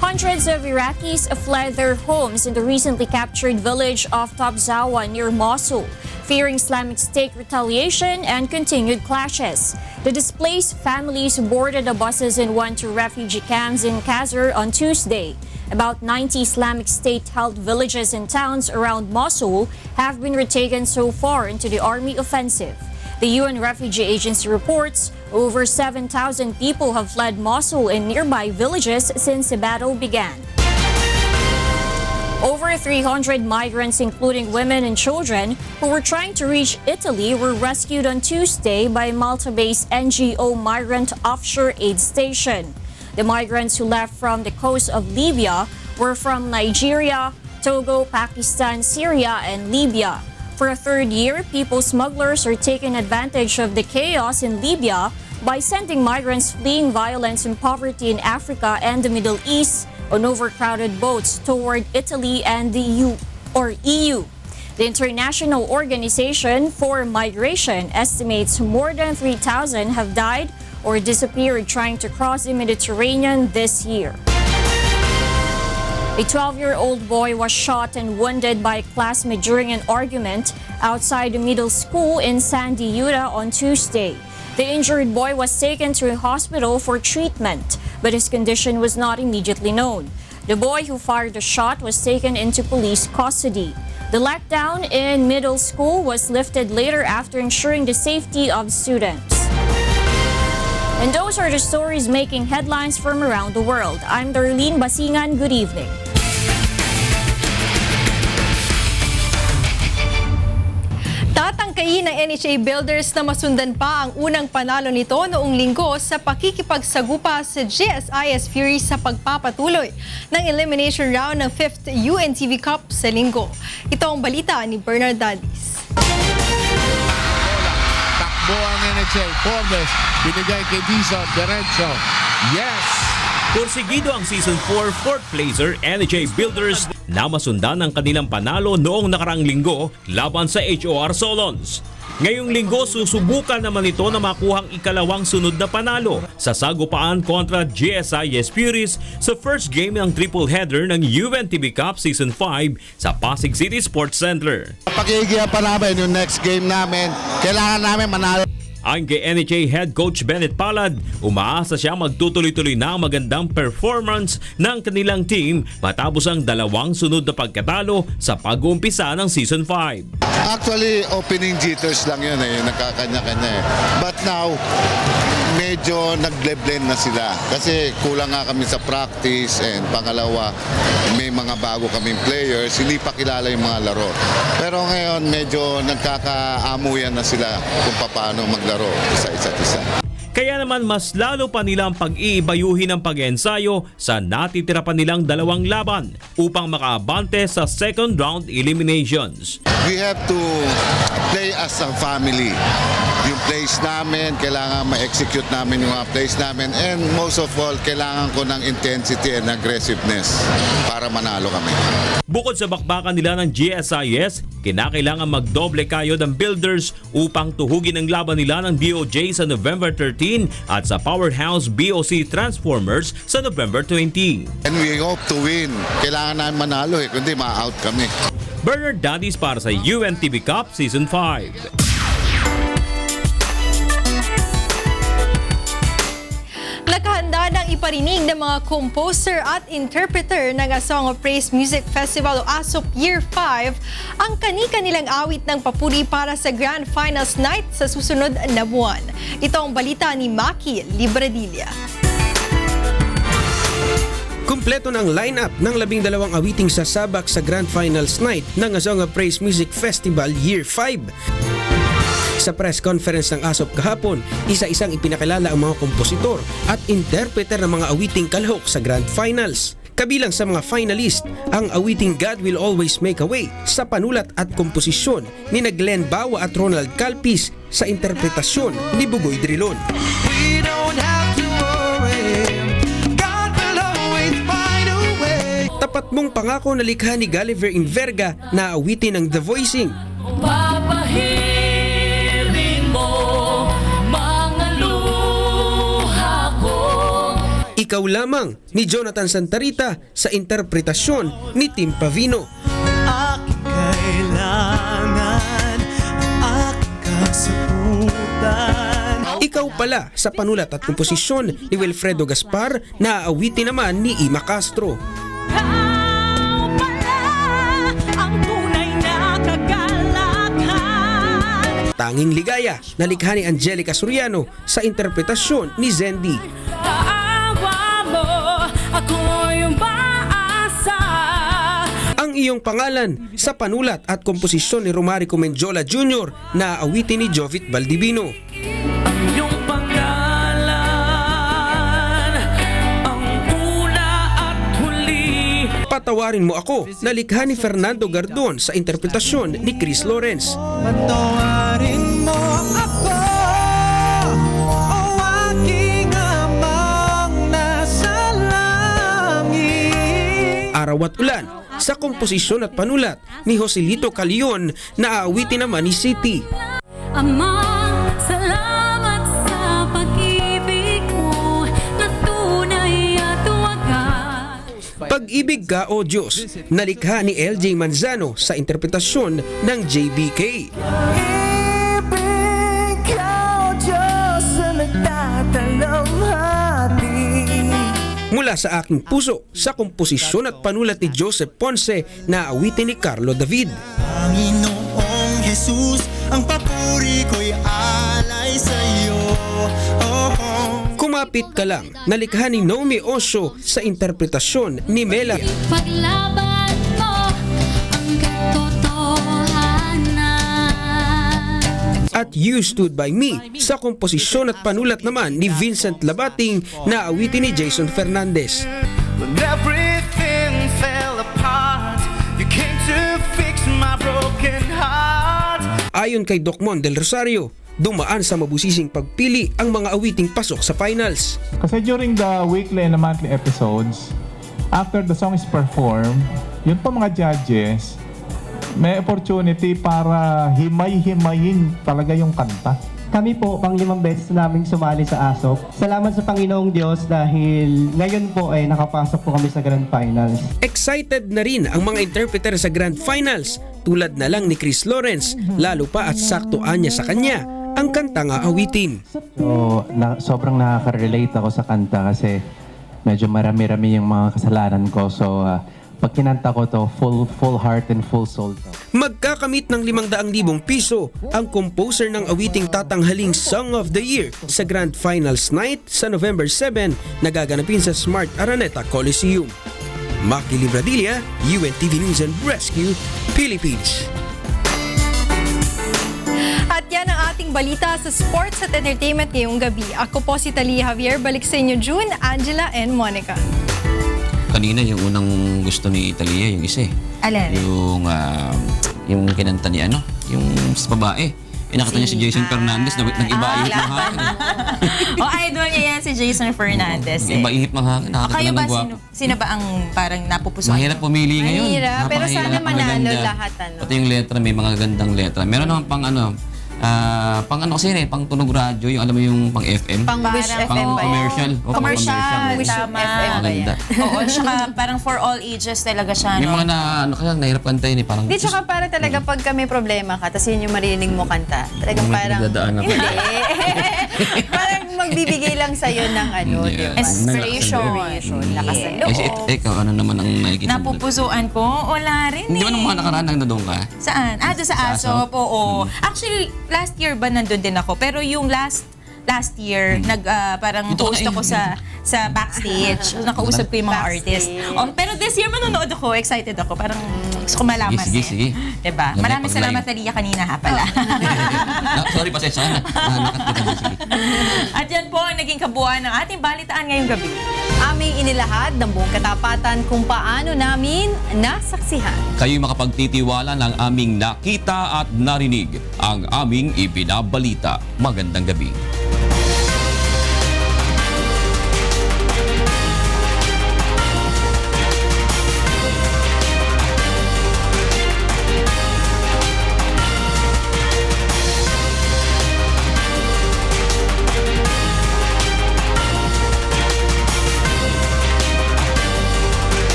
hundreds of Iraqis fled their homes in the recently captured village of Tabzawa near Mosul, fearing Islamic State retaliation and continued clashes. The displaced families boarded the buses and went to refugee camps in Qasr on Tuesday. About 90 Islamic State-held villages and towns around Mosul have been retaken so far into the army offensive. The UN Refugee Agency reports over 7,000 people have fled Mosul and nearby villages since the battle began. Over 300 migrants, including women and children, who were trying to reach Italy were rescued on Tuesday by Malta-based NGO Migrant Offshore Aid Station. The migrants who left from the coast of Libya were from Nigeria, Togo, Pakistan, Syria, and Libya. For a third year, people smugglers are taking advantage of the chaos in Libya by sending migrants fleeing violence and poverty in Africa and the Middle East on overcrowded boats toward Italy and the EU. The International Organization for Migration estimates more than 3,000 have died or disappeared trying to cross the Mediterranean this year. A 12-year-old boy was shot and wounded by a classmate during an argument outside a middle school in Sandy, Utah on Tuesday. The injured boy was taken to a hospital for treatment, but his condition was not immediately known. The boy who fired the shot was taken into police custody. The lockdown in middle school was lifted later after ensuring the safety of students. And those are the stories making headlines from around the world. I'm Darlene Basingan. Good evening. Tatangkayin ng NHA Builders na masundan pa ang unang panalo nito noong linggo sa pakikipagsagupa sa GSIS Fury sa pagpapatuloy ng elimination round ng 5th UNTV Cup sa linggo. Ito ang balita ni Bernard Dadis. Takbo ang NHA. Forbes, binigay kay Dizon, diretso. Yes! Porsigido ang Season 4 4th placer NHA Builders na masundan ang kanilang panalo noong nakaraang linggo laban sa HOR Solons. Ngayong linggo, susubukan naman ito na makuhang ikalawang sunod na panalo sa sagupaan kontra GSI Espiri's sa first game ng triple header ng UNTV Cup Season 5 sa Pasig City Sports Center. Pakikiya pa namin yung next game namin. Kailangan namin manalo. Ayon kay NHA Head Coach Bennett Palad, umaasa siya magtutuloy-tuloy na ang magandang performance ng kanilang team matapos ang dalawang sunod na pagkatalo sa pag-uumpisa ng Season 5. Actually, opening jitters lang yun nagkakanya-kanya But now, medyo nag-blend na sila. Kasi kulang nga kami sa practice and pangalawa, may mga bago kaming players, hindi pa kilala yung mga laro. Pero ngayon, medyo nagkakaamuyan na sila kung paano maglaro sa isa't isa. Kaya naman mas lalo pa nilang pag-iibayuhin ang pag-ensayo sa natitira pa nilang dalawang laban upang makaabante sa second round eliminations. We have to play as a family. Yung plays namin, kailangan ma-execute namin yung mga plays namin, and most of all, kailangan ko ng intensity and aggressiveness para manalo kami. Bukod sa bakbakan nila ng GSIS, kinakailangan magdoble kayo ng builders upang tuhugin ang laban nila ng DOJ sa November 13 at sa Powerhouse BOC Transformers sa November 20. And we hope to win. Kailangan namin manalo kundi ma-out kami. Bernard Dadis para sa UNTV Cup Season 5. Nakahanda ng iparinig ng mga composer at interpreter ng A Song of Praise Music Festival o ASOP Year 5 ang kani-kanilang awit ng papuri para sa Grand Finals Night sa susunod na buwan. Ito ang balita ni Maki Libradilla. Kumpleto ng lineup ng 12 awiting sasabak sa Grand Finals Night ng A Song of Praise Music Festival Year 5. Sa press conference ng ASOP kahapon, isa-isang ipinakilala ang mga kompositor at interpreter ng mga awiting kalahok sa Grand Finals. Kabilang sa mga finalist, ang awiting God Will Always Make a Way sa panulat at komposisyon ni Glenn Bawa at Ronald Calpis sa interpretasyon ni Bugoy Drilon. We don't have to worry. God will always find a way. Tapat mong pangako na likha ni Gulliver Inverga na awitin ng The Voicing. Ikaw Lamang ni Jonathan Santarita sa interpretasyon ni Tim Pavino. Aking kailangan, aking kasaputan. Ikaw Pala sa panulat at komposisyon ni Wilfredo Gaspar na aawitin naman ni Ima Castro. Tanging Ligaya na likha ni Angelica Soriano sa interpretasyon ni Zendi. Ang Iyong Pangalan sa panulat at komposisyon ni Romarico Menjola Jr. na awitin ni Jovit Baldivino. Ang iyong pangalan, ang una at huli. Patawarin Mo Ako na likha ni Fernando Gardon sa interpretasyon ni Chris Lawrence. Patawarin mo ako, o aking amang nasa langit. Araw at Ulan sa komposisyon at panulat ni Joselito Calion na aawitin naman ni City. Ama, salamat sa pag-ibig mo na tunay at wagas. Pag-ibig Ka o Diyos na likha ni LJ Manzano sa interpretasyon ng JBK. Ibig Ka o Diyos na nagtatalamhati. Mula sa Aking Puso sa komposisyon at panulat ni Joseph Ponce na awitin ni Carlo David. Panginoong Jesus, ang papuri ko'y alay sa iyo. Kumapit Ka Lang na likha ni Naomi Osho sa interpretasyon ni Mela. Paglaban mo ang katotohanan. At You Stood By Me sa komposisyon at panulat naman ni Vincent Labating na awitin ni Jason Fernandez. When everything fell apart, you came to fix my broken heart. Ayon kay Docmon Del Rosario, dumaan sa mabusising pagpili ang mga awiting pasok sa finals. Kasi during the weekly and the monthly episodes, after the song is performed, yun po mga judges, may opportunity para himay-himayin talaga yung kanta. Kami po, pang-5 beses naming sumali sa ASOP. Salamat sa Panginoong Diyos dahil ngayon po ay nakapasok po kami sa Grand Finals. Excited na rin ang mga interpreter sa Grand Finals tulad na lang ni Chris Lawrence, lalo pa at saktuan niya sa kanya ang kantang aawitin. So, sobrang nakaka-relate ako sa kanta kasi medyo marami-rami yung mga kasalanan ko. So, pag kinanta ko to, full heart and full soul to. Magkakamit ng 500,000 piso ang composer ng awiting tatanghaling Song of the Year sa Grand Finals Night sa November 7 na gaganapin sa Smart Araneta Coliseum. Maki Libradilla, UNTV News and Rescue, Philippines. At yan ang ating balita sa sports at entertainment ngayong gabi. Ako po si Talia Javier. Balik sa inyo, June, Angela, and Monica. Kanina yung unang gusto ni Italia, yung isa eh. Alin? Yung kinanta ni ano, yung sa babae. Nakita niya si Jason Fernandez, nag-iba-ihip ng hangin. Idol niya yan si Jason Fernandez. Nag-iba-ihip ng hangin. Kayo ba, sino ba ang parang napupusuan? Mahirap pumili ngayon. Mahirap, pero sana manalo lahat. Pati yung letra, may mga gandang letra. Meron naman pang pang tunog radyo, yung alam mo yung pang FM. Pang Wish FM pang ba yan? commercial. Commercial, Wish tama. FM ba yan? Oo, tsaka parang for all ages talaga siya, May no? mga kaya nahirap kantahin eh. Parang, Hindi, tsaka para talaga pagka may problema ka, tapos yun yung marinig mo kanta. Talagang May parang, pinagdadaan ako. hindi. Parang magbibigay lang sa'yo ng di ba? Inspiration. Lakas ng loob. Ikaw, ano naman ang nakikita? Napupusuan ko? Wala rin Hindi ba nung mga nakaraan nang nadong ka? Saan? Doon sa ASOP, oo. Actually, last year ba nandun din ako? Pero yung last year, parang host ako sa backstage. Nakausap ko yung mga artist. Pero this year, manonood ako. Excited ako. Parang gusto ko malaman. Sige. Diba? Maraming salamat, Talia, kanina ha pala. Sorry, pasensya na. At yan po ang naging kabuuan ng ating balitaan ngayong gabi. Aming inilahad ng buong katapatan kung paano namin nasaksihan. Kayo'y makapagtitiwala ng aming nakita at narinig, ang aming ibinabalita. Magandang gabi.